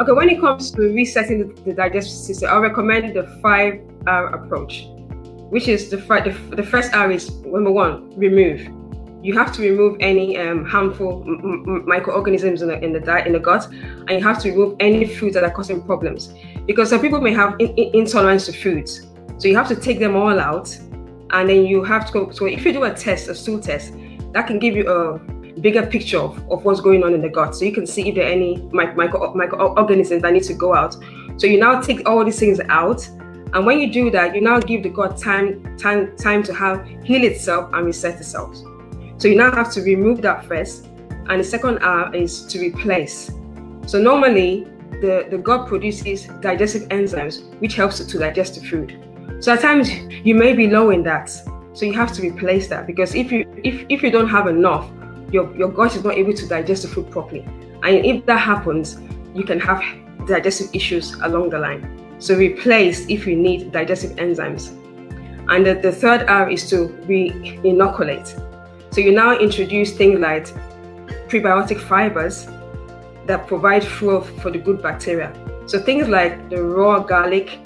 Okay, when it comes to resetting the digestive system, I recommend the 5R approach, which is the first R is, number one, remove. You have to remove any harmful microorganisms in the gut, and you have to remove any foods that are causing problems. Because some people may have intolerance to foods, so you have to take them all out, and then you have to go. So if you do a stool test, that can give you a bigger picture of what's going on in the gut, so you can see if there are any microorganisms that need to go out. So you now take all these things out, and when you do that, you now give the gut time to heal itself and reset itself. So you now have to remove that first, and the second R is to replace. So normally the gut produces digestive enzymes which helps to digest the food. So at times you may be low in that, so you have to replace that, because if you don't have enough, your gut is not able to digest the food properly, and if that happens, you can have digestive issues along the line. So replace if you need digestive enzymes. And the third R is to re-inoculate. So you now introduce things like prebiotic fibers that provide fuel for the good bacteria. So things like the raw garlic,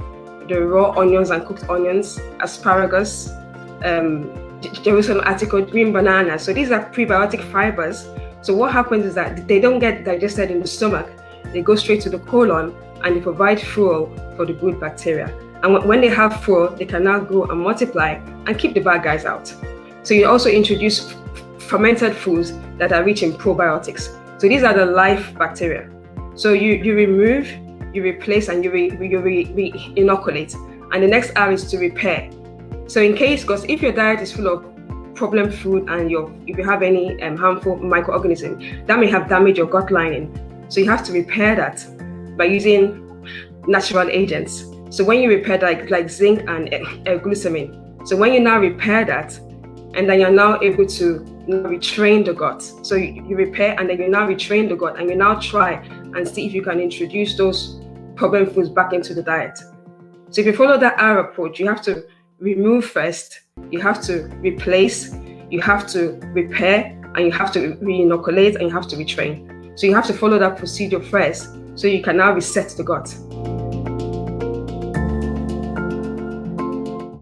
the raw onions and cooked onions, asparagus, Jerusalem artichoke, green banana. So these are prebiotic fibers. So what happens is that they don't get digested in the stomach. They go straight to the colon, and they provide fuel for the good bacteria. And when they have fuel, they can now grow and multiply and keep the bad guys out. So you also introduce fermented foods that are rich in probiotics. So these are the life bacteria. So you remove, you replace, and you re-inoculate. And the next R is to repair. So in case, because if your diet is full of problem food and if you have any harmful microorganism, that may have damaged your gut lining. So you have to repair that by using natural agents. So when you repair that, like zinc and glutamine. So when you now repair that, and then you're now able to retrain the gut. So you repair, and then you now retrain the gut, and you now try and see if you can introduce those problem foods back into the diet. So if you follow that R approach, you have to remove first, you have to replace, you have to repair, and you have to re-inoculate, and you have to retrain. So you have to follow that procedure first, so you can now reset the gut.